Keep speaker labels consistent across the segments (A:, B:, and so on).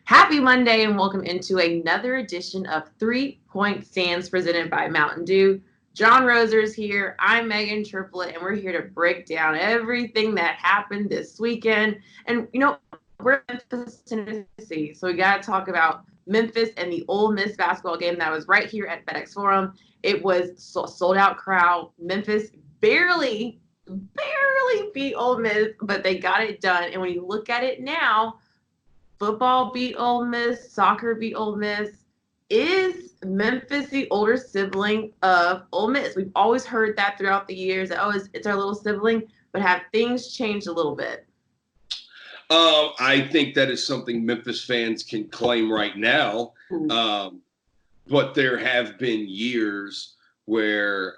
A: Happy Monday and welcome into another edition of 3 Point Stands presented by Mountain Dew. John Roser's here. I'm Meghan Triplett, and we're here to break down everything that happened this weekend. And we're in Memphis, Tennessee, so we got to talk about Memphis and the Ole Miss basketball game that was right here at FedEx Forum. It was a sold out crowd. Memphis barely beat Ole Miss, but they got it done. And when you look at it now, football beat Ole Miss, soccer beat Ole Miss. Is Memphis the older sibling of Ole Miss? We've always heard that throughout the years that, it's our little sibling, but have things changed a little bit?
B: I think that is something Memphis fans can claim right now. But there have been years where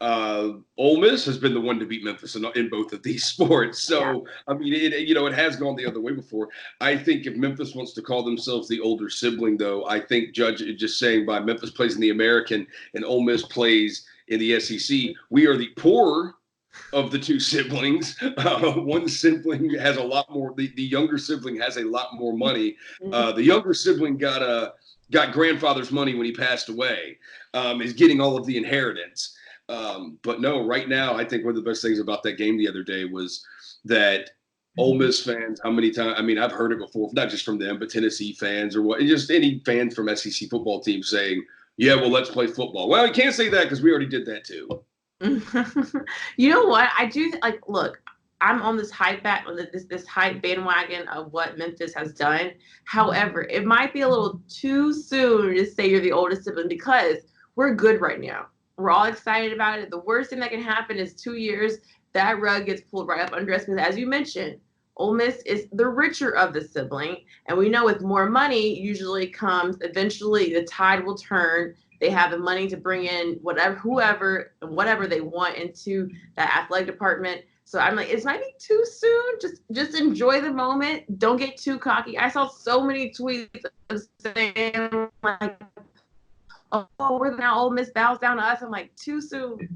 B: Ole Miss has been the one to beat Memphis in both of these sports. So, I mean, it has gone the other way before. I think if Memphis wants to call themselves the older sibling, though, I think Judge is just saying by Memphis plays in the American and Ole Miss plays in the SEC, we are the poorer of the two siblings. One sibling has a lot more. The younger sibling has a lot more money. The younger sibling got grandfather's money when he passed away. Is getting all of the inheritance. But no, right now, I think one of the best things about that game the other day was that Ole Miss fans, how many times, I mean, I've heard it before, not just from them, but Tennessee fans or what, just any fans from SEC football teams saying, yeah, well, let's play football. Well, you can't say that because we already did that too.
A: You know what? I do look, I'm on this hype this hype bandwagon of what Memphis has done. However, it might be a little too soon to say you're the oldest sibling because we're good right now. We're all excited about it. The worst thing that can happen is 2 years that rug gets pulled right up under us because, as you mentioned, Ole Miss is the richer of the sibling, and we know with more money usually comes eventually the tide will turn. They have the money to bring in whoever they want into that athletic department. So I'm like, it might be too soon. Just enjoy the moment. Don't get too cocky. I saw so many tweets saying like, "Oh, we're now Ole Miss bows down to us." I'm like, too soon.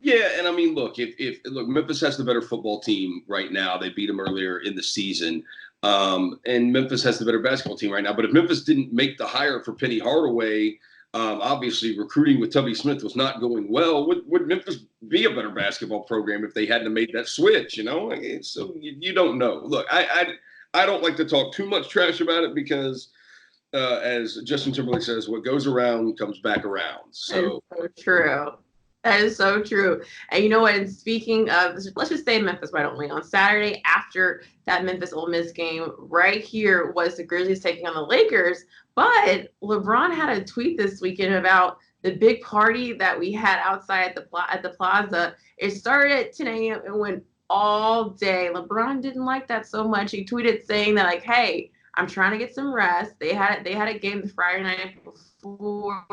B: Yeah, and I mean, look, if Memphis has the better football team right now. They beat them earlier in the season. And Memphis has the better basketball team right now. But if Memphis didn't make the hire for Penny Hardaway, obviously recruiting with Tubby Smith was not going well. Would Memphis be a better basketball program if they hadn't made that switch? So you don't know. Look, I don't like to talk too much trash about it because, as Justin Timberlake says, what goes around comes back around. So
A: true. That is so true. And you know what? And speaking of, let's just say Memphis, why don't we? On Saturday, after that Memphis Ole Miss game, right here was the Grizzlies taking on the Lakers. But LeBron had a tweet this weekend about the big party that we had outside at the plaza. It started at 10 a.m. and went all day. LeBron didn't like that so much. He tweeted saying that, like, hey, I'm trying to get some rest. They had a game the Friday night before.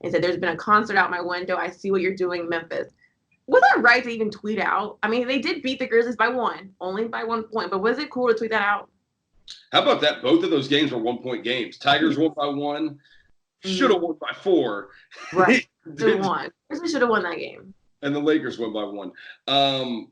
A: And said, there's been a concert out my window. I see what you're doing, Memphis. Was that right to even tweet out? I mean, they did beat the Grizzlies by only by 1 point. But was it cool to tweet that out?
B: How about that? Both of those games were 1-point games. Tigers won by 1. Should have won by 4.
A: Right. Should have won. Grizzlies should have won that game.
B: And the Lakers won by 1.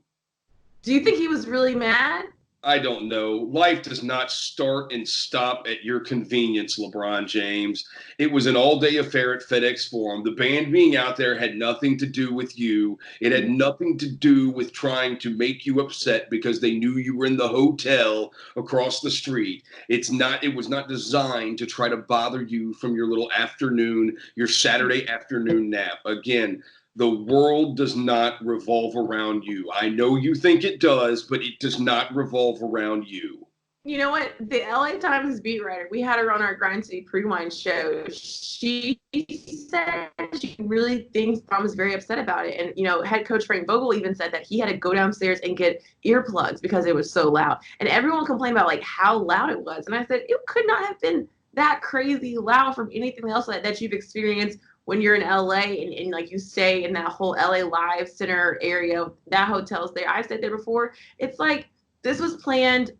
A: Do you think he was really mad?
B: I don't know. Life does not start and stop at your convenience, LeBron James. It was an all-day affair at FedEx Forum. The band being out there had nothing to do with you. It had nothing to do with trying to make you upset because they knew you were in the hotel across the street. It was not designed to try to bother you from your little afternoon, your Saturday afternoon nap. Again, the world does not revolve around you. I know you think it does, but it does not revolve around you.
A: You know what? The LA Times beat writer, we had her on our Grind City pre-wine show. She said she really thinks Tom is very upset about it. And, head coach Frank Vogel even said that he had to go downstairs and get earplugs because it was so loud. And everyone complained about, like, how loud it was. And I said, it could not have been that crazy loud from anything else that you've experienced when you're in LA and like you stay in that whole LA Live Center area, that hotel's there. I've stayed there before. It's like this was planned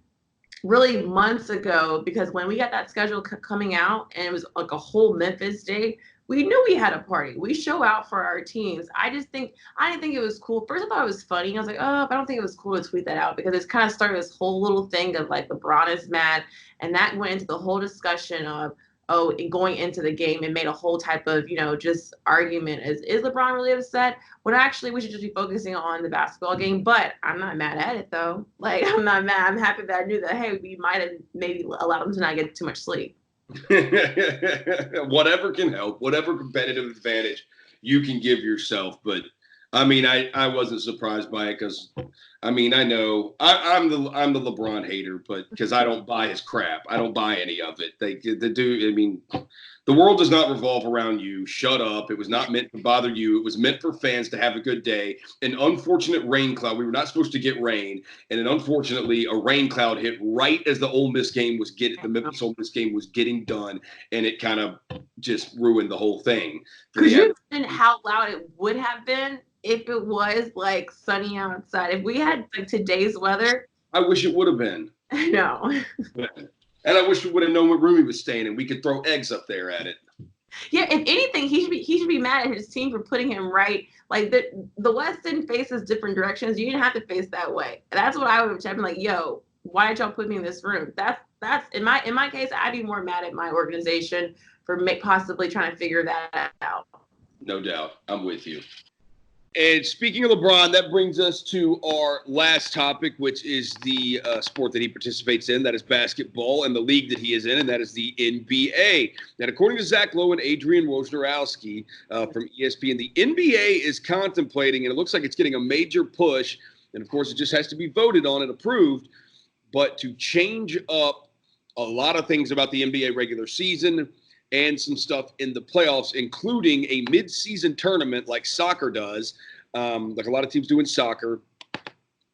A: really months ago because when we got that schedule coming out and it was like a whole Memphis day, we knew we had a party. We show out for our teams. I didn't think it was cool. First, I thought it was funny. I was like, oh, but I don't think it was cool to tweet that out because it's kind of started this whole little thing of like LeBron is mad, and that went into the whole discussion of going into the game and made a whole type of just argument. Is LeBron really upset? When actually we should just be focusing on the basketball game. But I'm not mad at it though. Like I'm not mad. I'm happy that I knew that hey, we might have maybe allowed him to not get too much sleep.
B: Whatever can help, whatever competitive advantage you can give yourself. But I mean, I wasn't surprised by it because I mean, I know I'm the LeBron hater, but because I don't buy his crap, I don't buy any of it. They do. I mean, the world does not revolve around you. Shut up. It was not meant to bother you. It was meant for fans to have a good day. An unfortunate rain cloud. We were not supposed to get rain, and then unfortunately, a rain cloud hit right as the Memphis-Ole Miss game was getting done, and it kind of just ruined the whole thing.
A: Could you imagine how loud it would have been if it was like sunny outside? If we had like today's weather,
B: I wish it would have been.
A: I know.
B: And I wish we would have known what room he was staying in. We could throw eggs up there at it.
A: Yeah, if anything, he should be mad at his team for putting him right. Like the West End faces different directions. You didn't have to face that way. That's what I would have been like, yo, why did y'all put me in this room? That's in my case, I'd be more mad at my organization for possibly trying to figure that out.
B: No doubt. I'm with you. And speaking of LeBron, that brings us to our last topic, which is the sport that he participates in. That is basketball and the league that he is in, and that is the NBA. And according to Zach Lowe and Adrian Wojnarowski from ESPN, the NBA is contemplating, and it looks like it's getting a major push, and of course it just has to be voted on and approved, but to change up a lot of things about the NBA regular season and some stuff in the playoffs, including a mid-season tournament like soccer does, like a lot of teams do in soccer, or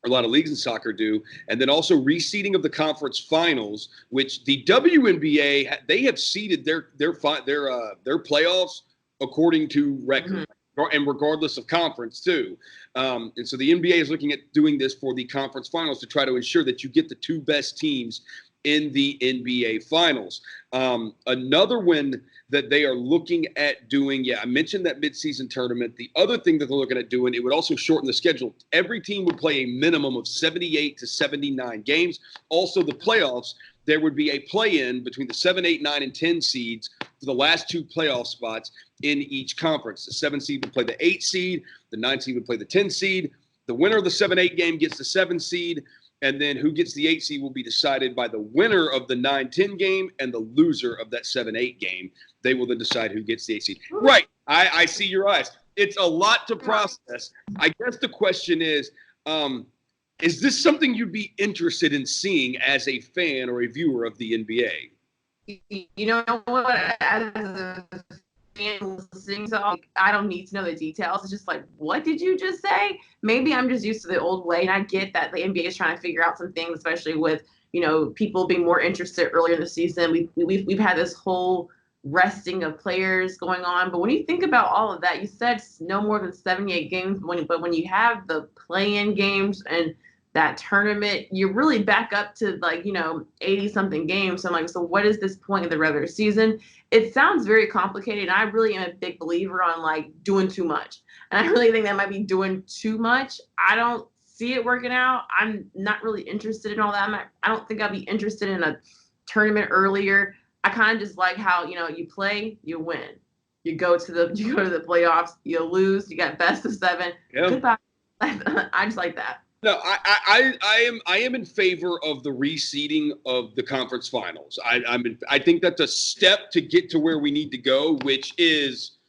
B: a lot of leagues in soccer do, and then also reseeding of the conference finals, which the WNBA, they have seeded their playoffs according to record, and regardless of conference too. And so the NBA is looking at doing this for the conference finals to try to ensure that you get the two best teams in the NBA finals. Another one that they are looking at doing, I mentioned that midseason tournament. The other thing that they're looking at doing, it would also shorten the schedule. Every team would play a minimum of 78 to 79 games. Also, the playoffs, there would be a play-in between the 7, 8, 9, and 10 seeds for the last two playoff spots in each conference. The 7 seed would play the 8 seed. The 9 seed would play the 10 seed. The winner of the 7-8 game gets the 7 seed. And then who gets the 8 seed will be decided by the winner of the 9-10 game and the loser of that 7-8 game. They will then decide who gets the 8 seed. Right. I see your eyes. It's a lot to process. I guess the question is this something you'd be interested in seeing as a fan or a viewer of the NBA?
A: You know what? As a fan listening, so I don't need to know the details. It's just like, what did you just say? Maybe I'm just used to the old way, and I get that the NBA is trying to figure out some things, especially with people being more interested earlier in the season. We've had this whole resting of players going on, but when you think about all of that, you said no more than 78 games. But when you have the play-in games and that tournament, you're really back up to 80 something games. So I'm like, so what is this point of the regular season? It sounds very complicated. And I really am a big believer on doing too much. And I really think that might be doing too much. I don't see it working out. I'm not really interested in all that. I don't think I'd be interested in a tournament earlier. I kind of just like how, you play, you win. You go to the playoffs, you lose, you got best of 7. Yeah. Goodbye. I just like that.
B: No, I am in favor of the reseeding of the conference finals. I think that's a step to get to where we need to go, which is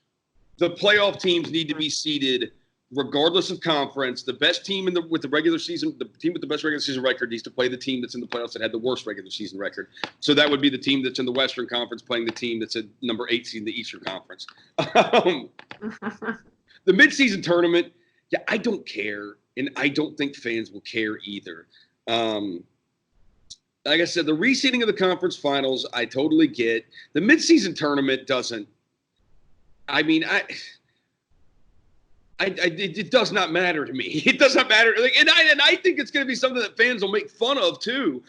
B: the playoff teams need to be seeded regardless of conference. The best team with the regular season, the team with the best regular season record needs to play the team that's in the playoffs that had the worst regular season record. So that would be the team that's in the Western Conference playing the team that's at number 8 seed in the Eastern Conference. The midseason tournament, I don't care. And I don't think fans will care either. Like I said, the reseeding of the conference finals, I totally get. The midseason tournament doesn't. I mean, it does not matter to me. It does not matter. And I think it's going to be something that fans will make fun of too.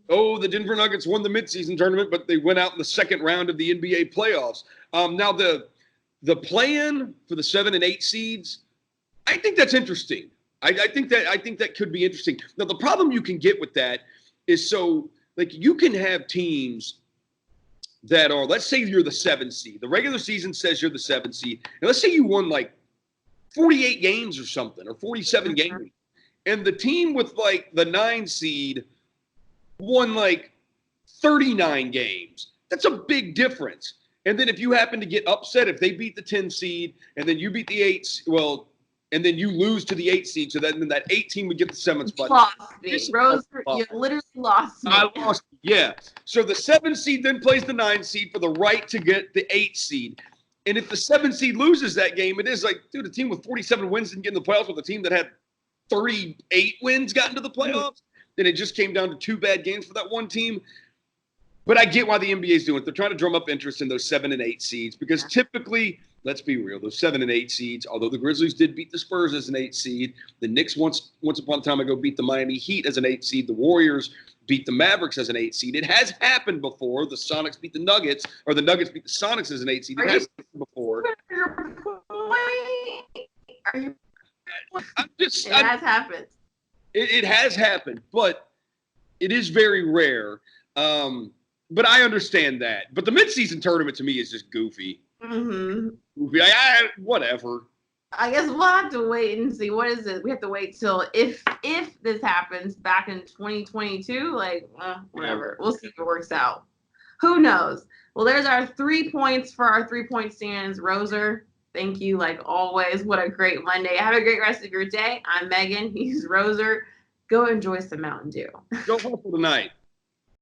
B: Oh, the Denver Nuggets won the midseason tournament, but they went out in the second round of the NBA playoffs. Now the play-in for the 7 and 8 seeds, I think that's interesting. I think that could be interesting. Now the problem you can get with that is you can have teams that are, let's say you're the 7 seed. The regular season says you're the 7 seed. And let's say you won 48 games or something, or 47 games. And the team with the 9 seed won 39 games. That's a big difference. And then if you happen to get upset, if they beat the 10 seed and then you beat the 8, and then you lose to the 8 seed, so then that 8 team would get the 7th spot.
A: You lost me. Rose, you literally lost me.
B: I lost, yeah. So the 7 seed then plays the 9 seed for the right to get the 8 seed. And if the 7 seed loses that game, it is dude, a team with 47 wins didn't get in the playoffs, with a team that had 38 wins got into the playoffs. Then it just came down to 2 bad games for that one team. But I get why the NBA is doing it. They're trying to drum up interest in those 7 and 8 seeds because typically, let's be real, those 7 and 8 seeds, although the Grizzlies did beat the Spurs as an 8 seed, the Knicks once upon a time ago beat the Miami Heat as an 8 seed, the Warriors beat the Mavericks as an 8 seed. It has happened before. The Sonics beat the Nuggets, or the Nuggets beat the Sonics as an 8 seed. It has happened before.
A: It has happened.
B: It has happened, but it is very rare. But I understand that. But the midseason tournament to me is just goofy.
A: Mm-hmm.
B: Goofy. Whatever.
A: I guess we'll have to wait and see. What is it? We have to wait till if this happens back in 2022. Whatever. We'll see if it works out. Who knows? Well, there's our 3 points for our 3-point stands. Roser, thank you like always. What a great Monday. Have a great rest of your day. I'm Megan. He's Roser. Go enjoy some Mountain Dew.
B: Go hustle tonight.